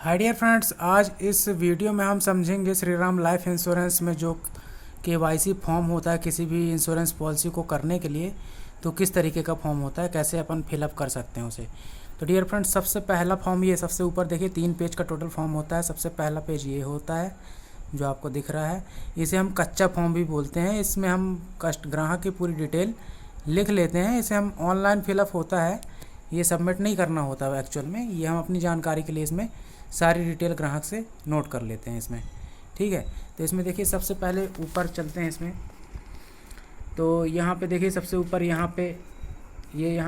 Hi dear friends, आज इस video में हम समझेंगे श्रीराम लाइफ इंश्योरेंस में जो केवाईसी फॉर्म होता है किसी भी इंश्योरेंस पॉलिसी को करने के लिए, तो किस तरीके का फॉर्म होता है, कैसे अपन फिलअप कर सकते हैं उसे। तो डियर फ्रेंड्स, सबसे पहला फॉर्म ये सबसे ऊपर देखिए 3 पेज का टोटल फॉर्म होता है। सबसे पहला पेज ये होता है जो आपको दिख रहा है, इसे हम कच्चा फॉर्म भी बोलते हैं। इसमें हम ग्राहक की पूरी डिटेल लिख लेते हैं। इसे हम ऑनलाइन फिलअप होता है, ये सबमिट नहीं करना होता है एक्चुअल में। ये हम अपनी जानकारी के लिए इसमें सारी डिटेल ग्राहक से नोट कर लेते हैं इसमें, ठीक है। तो इसमें देखिए सबसे पहले ऊपर चलते हैं इसमें। तो यहाँ पे देखिए सबसे ऊपर यहाँ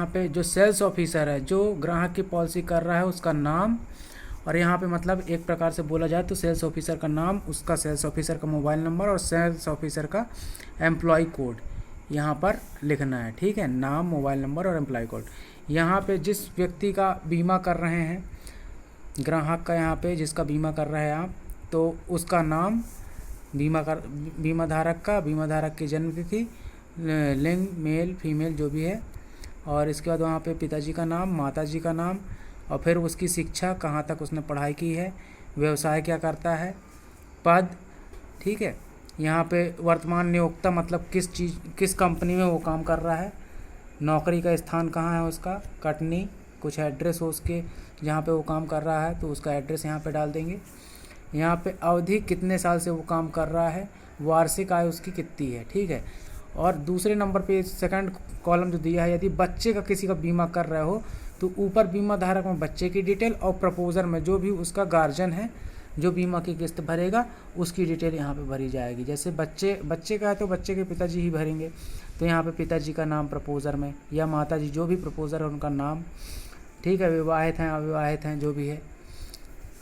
पे जो सेल्स ऑफिसर है जो ग्राहक की पॉलिसी कर रहा है उसका नाम, और यहाँ पे मतलब एक प्रकार से बोला जाए तो सेल्स ऑफिसर का नाम, उसका सेल्स ऑफिसर का मोबाइल नंबर और सेल्स ऑफिसर का एम्प्लॉय कोड यहाँ पर लिखना है, ठीक है। नाम, मोबाइल नंबर और एम्प्लॉय कोड। यहाँ पे जिस व्यक्ति का बीमा कर रहे हैं, ग्राहक का यहाँ पे जिसका बीमा कर रहे हैं आप, तो उसका नाम, बीमा धारक की जन्म तिथि, लिंग मेल फीमेल जो भी है, और इसके बाद वहाँ पे पिताजी का नाम, माताजी का नाम, और फिर उसकी शिक्षा कहाँ तक उसने पढ़ाई की है, व्यवसाय क्या करता है, पद, ठीक है। यहाँ पे वर्तमान नियोक्ता मतलब किस कंपनी में वो काम कर रहा है, नौकरी का स्थान कहाँ है उसका, कटनी, कुछ एड्रेस हो उसके जहाँ पे वो काम कर रहा है तो उसका एड्रेस यहाँ पे डाल देंगे। यहाँ पे अवधि कितने साल से वो काम कर रहा है, वार्षिक आय उसकी कितनी है, ठीक है। और दूसरे नंबर पे सेकंड कॉलम जो दिया है, यदि बच्चे का किसी का बीमा कर रहे हो तो ऊपर बीमा धारक में बच्चे की डिटेल और प्रपोजर में जो भी उसका गार्जियन है जो बीमा की किस्त भरेगा उसकी डिटेल यहाँ पे भरी जाएगी। जैसे बच्चे का है तो बच्चे के पिताजी ही भरेंगे, तो यहाँ पे पिताजी का नाम प्रपोजर में, या माताजी जो भी प्रपोजर है उनका नाम, ठीक है। विवाहित हैं अविवाहित हैं जो भी है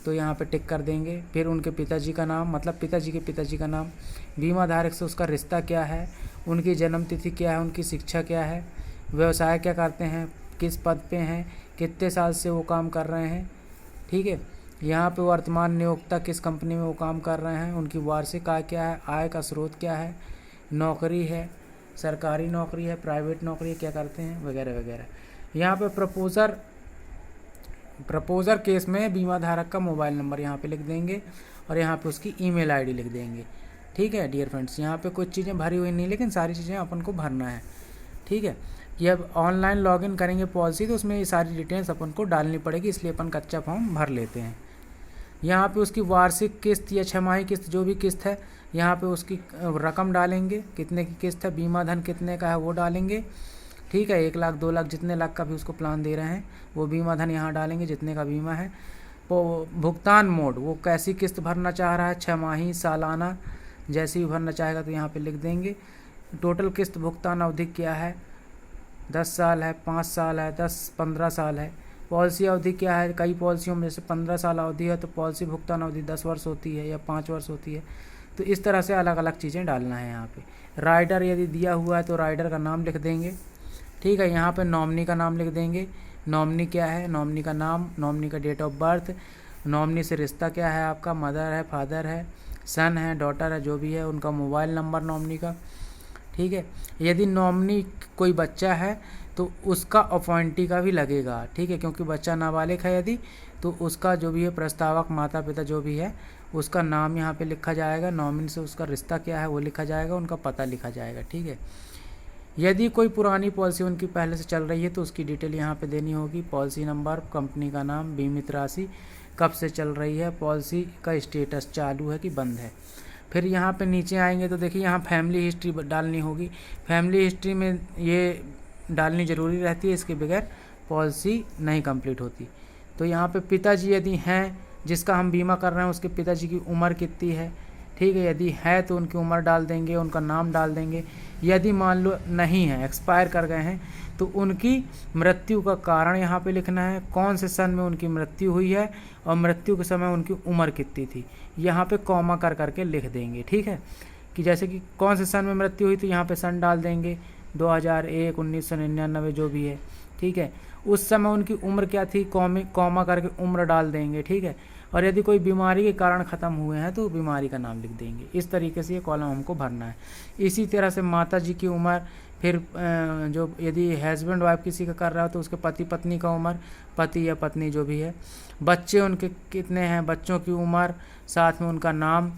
तो यहाँ पे टिक कर देंगे। फिर उनके पिताजी का नाम मतलब पिताजी के पिताजी का नाम, बीमा धारक से उसका रिश्ता क्या है, उनकी जन्म तिथि क्या है, उनकी शिक्षा क्या है, व्यवसाय क्या करते हैं, किस पद पे हैं, कितने साल से वो काम कर रहे हैं, ठीक है। यहाँ पे वर्तमान नियोक्ता किस कंपनी में वो काम कर रहे हैं, उनकी वार्षिक आय क्या है, आय का स्रोत क्या है, नौकरी है, सरकारी नौकरी है, प्राइवेट नौकरी क्या करते हैं, वगैरह वगैरह। यहाँ पे प्रपोजर केस में बीमा धारक का मोबाइल नंबर यहाँ पे लिख देंगे और यहाँ पे उसकी ईमेल आईडी लिख देंगे, ठीक है डियर फ्रेंड्स। यहाँ पे कुछ चीज़ें भरी हुई नहीं, लेकिन सारी चीज़ें अपन को भरना है, ठीक है। ये अब ऑनलाइन लॉगिन करेंगे पॉलिसी तो उसमें ये सारी डिटेल्स अपन को डालनी पड़ेगी, इसलिए अपन कच्चा फॉर्म भर लेते हैं। यहाँ पे उसकी वार्षिक किस्त या छमाही किस्त जो भी किस्त है यहाँ पे उसकी रकम डालेंगे, कितने की किस्त है, बीमा धन कितने का है वो डालेंगे, ठीक है। 1 लाख 2 लाख जितने लाख का भी उसको प्लान दे रहे हैं वो बीमा धन यहाँ डालेंगे जितने का बीमा है। वो भुगतान मोड, वो कैसी किस्त भरना चाह रहा है, छमाही, सालाना, जैसी भी भरना चाहेगा तो यहाँ पे लिख देंगे। टोटल किस्त भुगतान अवधि क्या है, 10 साल है, 5 साल है, 10-15 साल है। पॉलिसी अवधि क्या है, कई पॉलिसियों में जैसे 15 साल अवधि है तो पॉलिसी भुगतान अवधि 10 वर्ष होती है या 5 वर्ष होती है, तो इस तरह से अलग अलग चीज़ें डालना है यहाँ पे। राइडर यदि दिया हुआ है तो राइडर का नाम लिख देंगे, ठीक है। यहाँ पे नॉमिनी का नाम लिख देंगे, नॉमिनी क्या है, नॉमिनी का नाम, नॉमिनी का डेट ऑफ बर्थ, नॉमिनी से रिश्ता क्या है आपका, मदर है, फादर है, सन है, डॉटर है, जो भी है, उनका मोबाइल नंबर नॉमिनी का, ठीक है। यदि नॉमिनी कोई बच्चा है तो उसका अपॉइंटी का भी लगेगा, ठीक है, क्योंकि बच्चा नाबालिग है यदि तो उसका जो भी है प्रस्तावक माता पिता जो भी है उसका नाम यहाँ पे लिखा जाएगा, नॉमिनी से उसका रिश्ता क्या है वो लिखा जाएगा, उनका पता लिखा जाएगा, ठीक है। यदि कोई पुरानी पॉलिसी उनकी पहले से चल रही है तो उसकी डिटेल यहाँ पे देनी होगी, पॉलिसी नंबर, कंपनी का नाम, बीमित राशि, कब से चल रही है, पॉलिसी का स्टेटस चालू है कि बंद है। फिर यहाँ पे नीचे आएंगे तो देखिए यहाँ फैमिली हिस्ट्री डालनी होगी। फैमिली हिस्ट्री में ये डालनी ज़रूरी रहती है, इसके बगैर पॉलिसी नहीं कंप्लीट होती। तो यहाँ पे पिताजी यदि हैं जिसका हम बीमा कर रहे हैं उसके पिताजी की उम्र कितनी है, ठीक है। यदि है तो उनकी उम्र डाल देंगे, उनका नाम डाल देंगे। यदि मान लो नहीं है, एक्सपायर कर गए हैं, तो उनकी मृत्यु का कारण यहाँ पे लिखना है, कौन से सन में उनकी मृत्यु हुई है और मृत्यु के समय उनकी उम्र कितनी थी, यहाँ पे कॉमा कर करके लिख देंगे, ठीक है। कि जैसे कि कौन से सन में मृत्यु हुई तो यहाँ पे सन डाल देंगे, 2001, 1999 जो भी है, ठीक है। उस समय उनकी उम्र क्या थी, कॉमा करके उम्र डाल देंगे, ठीक है। और यदि कोई बीमारी के कारण ख़त्म हुए हैं तो बीमारी का नाम लिख देंगे। इस तरीके से ये कॉलम हमको भरना है। इसी तरह से माता जी की उम्र, फिर जो यदि हस्बैंड वाइफ किसी का कर रहा हो तो उसके पति पत्नी का उम्र, पति या पत्नी जो भी है, बच्चे उनके कितने हैं, बच्चों की उम्र, साथ में उनका नाम,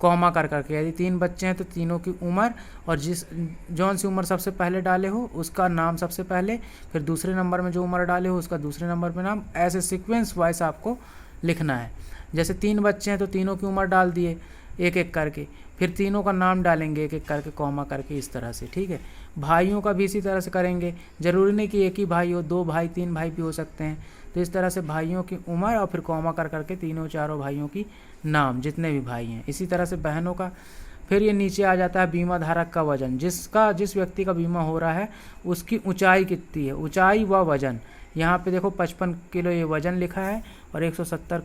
कॉमा कर करके, यदि 3 बच्चे हैं तो तीनों की उम्र, और जौन सी उम्र सबसे पहले डाले हो उसका नाम सबसे पहले, फिर दूसरे नंबर में जो उम्र डाले हो उसका दूसरे नंबर पे नाम, ऐसे सीक्वेंस वाइज आपको लिखना है। जैसे 3 बच्चे हैं तो तीनों की उम्र डाल दिए एक एक करके, फिर तीनों का नाम डालेंगे एक एक करके कॉमा करके, इस तरह से। ठीक है, भाइयों का भी इसी तरह से करेंगे, ज़रूरी नहीं कि एक ही भाई हो, 2 भाई 3 भाई भी हो सकते हैं। तो इस तरह से भाइयों की उम्र और फिर कॉमा कर करके तीनों चारों भाइयों की नाम, जितने भी भाई हैं। इसी तरह से बहनों का। फिर ये नीचे आ जाता है बीमा धारक का वजन, जिस व्यक्ति का बीमा हो रहा है उसकी ऊंचाई कितनी है, ऊंचाई व वजन। यहाँ पे देखो 55 किलो ये वजन लिखा है और 170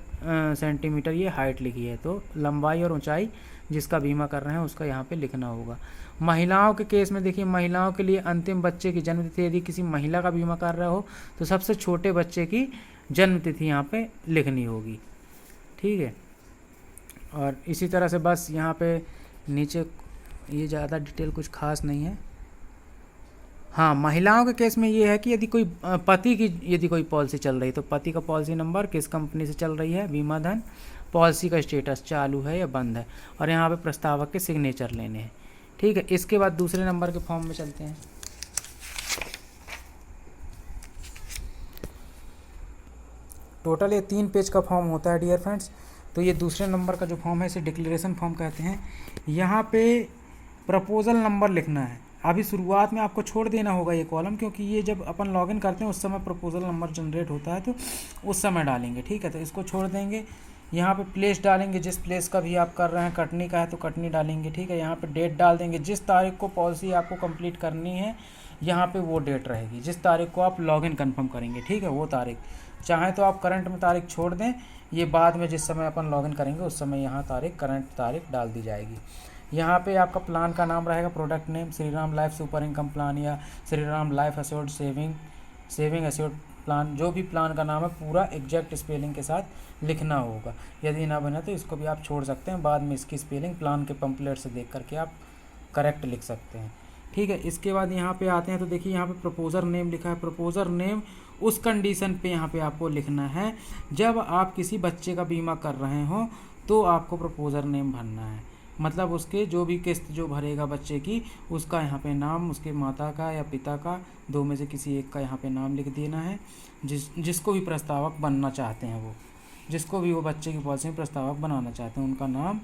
सेंटीमीटर ये हाइट लिखी है। तो लंबाई और ऊंचाई जिसका बीमा कर रहे हैं उसका यहाँ पे लिखना होगा। महिलाओं के केस में देखिए, महिलाओं के लिए अंतिम बच्चे की जन्म तिथि, यदि किसी महिला का बीमा कर रहा हो तो सबसे छोटे बच्चे की जन्म तिथि यहाँ पे लिखनी होगी। ठीक है, और इसी तरह से बस यहाँ पे नीचे ये ज़्यादा डिटेल कुछ खास नहीं है। हाँ, महिलाओं के केस में ये है कि यदि कोई पति की यदि कोई पॉलिसी चल रही तो पति का पॉलिसी नंबर, किस कंपनी से चल रही है बीमा धन, पॉलिसी का स्टेटस चालू है या बंद है, और यहाँ पे प्रस्तावक के सिग्नेचर लेने हैं। ठीक है, इसके बाद दूसरे नंबर के फॉर्म में चलते हैं। टोटल ये 3 पेज का फॉर्म होता है डियर फ्रेंड्स। तो ये दूसरे नंबर का जो फॉर्म है इसे डिक्लेरेशन फॉर्म कहते हैं। यहाँ पे प्रपोजल नंबर लिखना है। अभी शुरुआत में आपको छोड़ देना होगा ये कॉलम, क्योंकि ये जब अपन लॉगिन करते हैं उस समय प्रपोजल नंबर जनरेट होता है तो उस समय डालेंगे। ठीक है, तो इसको छोड़ देंगे। यहाँ पे प्लेस डालेंगे, जिस प्लेस का भी आप कर रहे हैं, कटनी का है तो कटनी डालेंगे। ठीक है, यहाँ पे डेट डाल देंगे, जिस तारीख को पॉलिसी आपको कंप्लीट करनी है यहाँ पे वो डेट रहेगी, जिस तारीख को आप लॉगिन कंफर्म करेंगे। ठीक है, वो तारीख, चाहे तो आप करंट में तारीख छोड़ दें, ये बाद में जिस समय अपन लॉगिन करेंगे उस समय यहाँ करंट तारीख डाल दी जाएगी। यहाँ पे आपका प्लान का नाम रहेगा, product name Shriram life super income plan या Shriram life assured saving assured plan, जो भी प्लान का नाम है पूरा एग्जैक्ट स्पेलिंग के साथ लिखना होगा। यदि ना बने तो इसको भी आप छोड़ सकते हैं, बाद में इसकी स्पेलिंग प्लान के पंपलेट से देख करके आप करेक्ट लिख सकते हैं। ठीक है, इसके बाद यहाँ पे आते हैं तो देखिए यहाँ पे प्रपोजर नेम लिखा है। प्रपोजर नेम उस कंडीशन पे यहाँ पे आपको लिखना है जब आप किसी बच्चे का बीमा कर रहे हो तो आपको प्रपोजर नेम भरना है। मतलब उसके जो भी किस्त जो भरेगा बच्चे की, उसका यहाँ पे नाम, उसके माता का या पिता का, 2 में से किसी एक का यहाँ पे नाम लिख देना है। जिसको भी प्रस्तावक बनना चाहते हैं, वो जिसको भी वो बच्चे की पॉलिसी में प्रस्तावक बनाना चाहते हैं उनका नाम,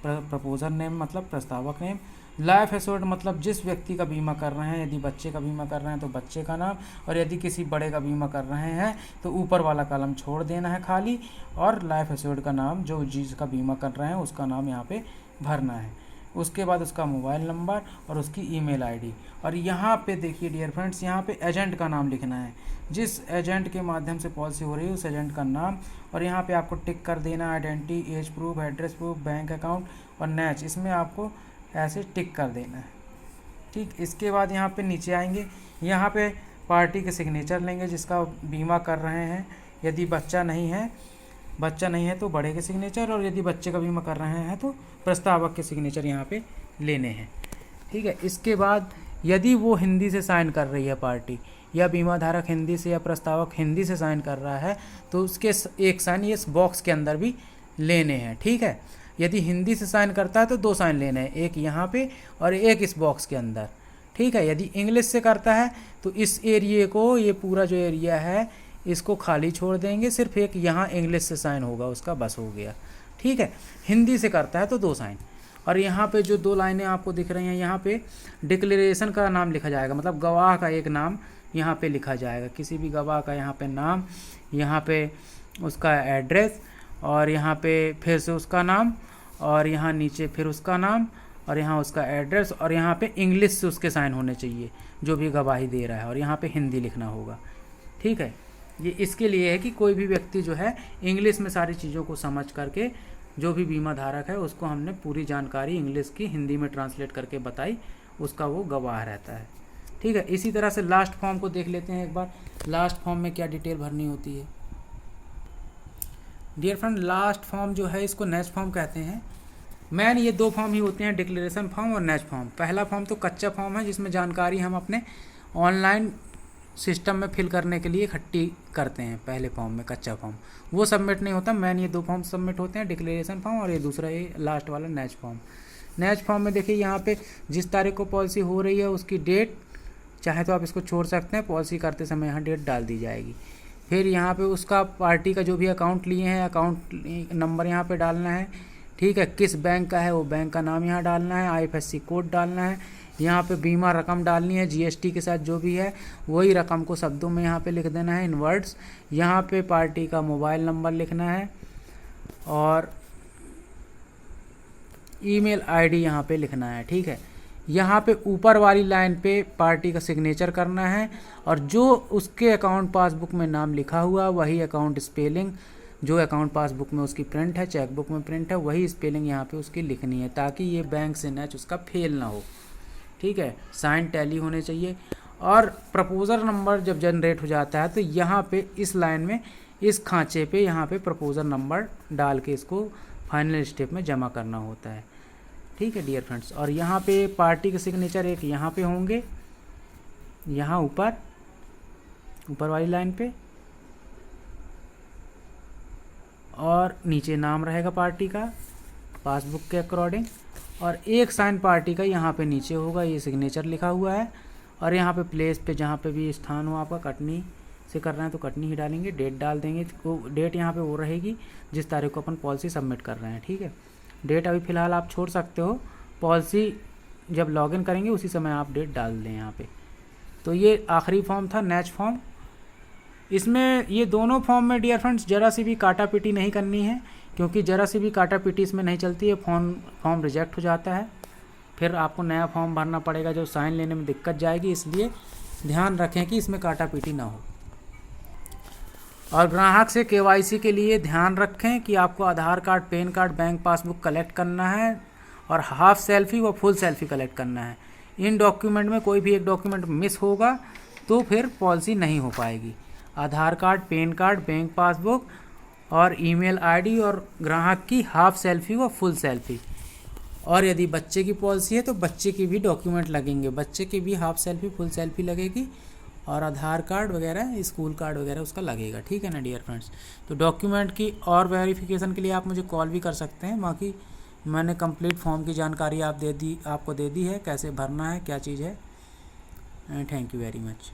प्रपोजर नेम मतलब प्रस्तावक नेम। लाइफ एश्योर्ड मतलब जिस व्यक्ति का बीमा कर रहे हैं, यदि बच्चे का बीमा कर रहे हैं तो बच्चे का नाम, और यदि किसी बड़े का बीमा कर रहे हैं तो ऊपर वाला कॉलम छोड़ देना है खाली, और लाइफ एश्योर्ड का नाम जो जिसका बीमा कर रहे हैं उसका नाम यहाँ पे भरना है। उसके बाद उसका मोबाइल नंबर और उसकी ईमेल आईडी। और यहाँ पे देखिए डियर फ्रेंड्स, यहाँ पे एजेंट का नाम लिखना है, जिस एजेंट के माध्यम से पॉलिसी हो रही है उस एजेंट का नाम, और यहाँ पे आपको टिक कर देना identity, age proof, address proof, bank account और नैच, इसमें आपको ऐसे टिक कर देना है। ठीक, इसके बाद यहाँ पे नीचे आएंगे, यहाँ पे पार्टी के सिग्नेचर लेंगे जिसका बीमा कर रहे हैं। यदि बच्चा नहीं है तो बड़े के सिग्नेचर, और यदि बच्चे का बीमा कर रहे हैं तो प्रस्तावक के सिग्नेचर यहाँ पे लेने हैं। ठीक है, इसके बाद यदि वो हिंदी से साइन कर रही है पार्टी, या बीमा धारक हिंदी से या प्रस्तावक हिंदी से साइन कर रहा है तो उसके एक साइन इस बॉक्स के अंदर भी लेने हैं। ठीक है, यदि हिंदी से साइन करता है तो 2 साइन लेने हैं, एक यहाँ पे और एक इस बॉक्स के अंदर। ठीक है, यदि इंग्लिश से करता है तो इस एरिए को, ये पूरा जो एरिया है इसको खाली छोड़ देंगे, सिर्फ एक यहाँ इंग्लिश से साइन होगा उसका, बस हो गया। ठीक है, हिंदी से करता है तो 2 साइन। और यहाँ पे जो 2 लाइनें आपको दिख रही हैं, यहाँ पे डिक्लेरेशन का नाम लिखा जाएगा, मतलब गवाह का एक नाम यहाँ पे लिखा जाएगा, किसी भी गवाह का यहाँ पे नाम, यहाँ पे उसका एड्रेस, और यहाँ पे फिर से उसका नाम, और यहाँ नीचे फिर उसका नाम, और यहाँ उसका एड्रेस, और यहाँ पे इंग्लिश से उसके साइन होने चाहिए जो भी गवाही दे रहा है, और यहाँ पे हिंदी लिखना होगा। ठीक है, ये इसके लिए है कि कोई भी व्यक्ति जो है इंग्लिश में सारी चीज़ों को समझ करके, जो भी बीमा धारक है उसको हमने पूरी जानकारी इंग्लिश की हिंदी में ट्रांसलेट करके बताई, उसका वो गवाह रहता है। ठीक है, इसी तरह से लास्ट फॉर्म को देख लेते हैं एक बार, लास्ट फॉर्म में क्या डिटेल भरनी होती है। डियर फ्रेंड, लास्ट फॉर्म जो है इसको नेक्स्ट फॉर्म कहते हैं। मेन ये दो फॉर्म ही होते हैं, डिक्लेरेशन फॉर्म और नेच फॉर्म। पहला फॉर्म तो कच्चा फॉर्म है जिसमें जानकारी हम अपने ऑनलाइन सिस्टम में फिल करने के लिए इकट्ठी करते हैं। पहले फॉर्म में कच्चा फॉर्म वो सबमिट नहीं होता। मेन ये दो फॉर्म सबमिट होते हैं, डिक्लेरेशन फॉर्म और ये दूसरा ये लास्ट वाला नेच फॉर्म। नेच फॉर्म में देखिए यहाँ पे जिस तारीख को पॉलिसी हो रही है उसकी डेट, चाहे तो आप इसको छोड़ सकते हैं, पॉलिसी करते समय यहाँ डेट डाल दी जाएगी। फिर यहाँ पे उसका पार्टी का जो भी अकाउंट लिए हैं अकाउंट नंबर यहाँ पे डालना है, ठीक है। किस बैंक का है वो बैंक का नाम यहाँ डालना है, IFSC कोड डालना है, यहाँ पे बीमा रकम डालनी है, GST के साथ जो भी है वही रकम को शब्दों में यहाँ पे लिख देना है इन वर्ड्स। यहाँ पे पार्टी का मोबाइल नंबर लिखना है और ईमेल ID यहाँ पे लिखना है, ठीक है। यहाँ पे ऊपर वाली लाइन पे पार्टी का सिग्नेचर करना है और जो उसके अकाउंट पासबुक में नाम लिखा हुआ वही अकाउंट स्पेलिंग, जो अकाउंट पासबुक में उसकी प्रिंट है, चेकबुक में प्रिंट है, वही स्पेलिंग यहाँ पे उसकी लिखनी है ताकि ये बैंक से नेच उसका फेल ना हो, ठीक है। साइन टैली होने चाहिए। और प्रपोजल नंबर जब जनरेट हो जाता है तो यहाँ पे इस लाइन में इस खांचे पे यहाँ पे प्रपोजल नंबर डाल के इसको फाइनल स्टेप में जमा करना होता है, ठीक है डियर फ्रेंड्स। और यहाँ पे पार्टी के सिग्नेचर एक यहाँ पे होंगे, यहाँ ऊपर वाली लाइन पे, और नीचे नाम रहेगा पार्टी का पासबुक के अकॉर्डिंग, और एक साइन पार्टी का यहाँ पे नीचे होगा, ये सिग्नेचर लिखा हुआ है। और यहाँ पे प्लेस पे जहाँ पे भी स्थान हो आपका, कटनी से कर रहे हैं तो कटनी ही डालेंगे, डेट डाल देंगे, तो डेट यहाँ पे वो रहेगी जिस तारीख को अपन पॉलिसी सबमिट कर रहे हैं, ठीक है। डेट अभी फ़िलहाल आप छोड़ सकते हो, पॉलिसी जब लॉगिन करेंगे उसी समय आप डेट डाल दें यहाँ पे। तो ये आखिरी फॉर्म था नेच फॉर्म। इसमें ये दोनों फॉर्म में डियर फ्रेंड्स ज़रा सी भी काटा पीटी नहीं करनी है, क्योंकि ज़रा सी भी काटा पीटी इसमें नहीं चलती है, फॉर्म रिजेक्ट हो जाता है। फिर आपको नया फॉर्म भरना पड़ेगा जो साइन लेने में दिक्कत जाएगी, इसलिए ध्यान रखें कि इसमें काटा पीटी ना हो। और ग्राहक से KYC के लिए ध्यान रखें कि आपको Aadhaar card, PAN card, bank passbook collect करना है और हाफ सेल्फी व फुल सेल्फी कलेक्ट करना है। इन डॉक्यूमेंट में कोई भी एक डॉक्यूमेंट मिस होगा तो फिर पॉलिसी नहीं हो पाएगी। Aadhaar card, PAN card, bank passbook और ईमेल ID और ग्राहक की हाफ सेल्फी व फुल सेल्फी। और यदि बच्चे की पॉलिसी है तो बच्चे की भी डॉक्यूमेंट लगेंगे, बच्चे की भी हाफ सेल्फी फुल सेल्फी लगेगी और आधार कार्ड वगैरह, स्कूल कार्ड वगैरह उसका लगेगा, ठीक है ना डियर फ्रेंड्स। तो डॉक्यूमेंट की और वेरिफिकेशन के लिए आप मुझे कॉल भी कर सकते हैं। बाकी मैंने कंप्लीट फॉर्म की जानकारी आपको दे दी है, कैसे भरना है, क्या चीज़ है। Thank you very much.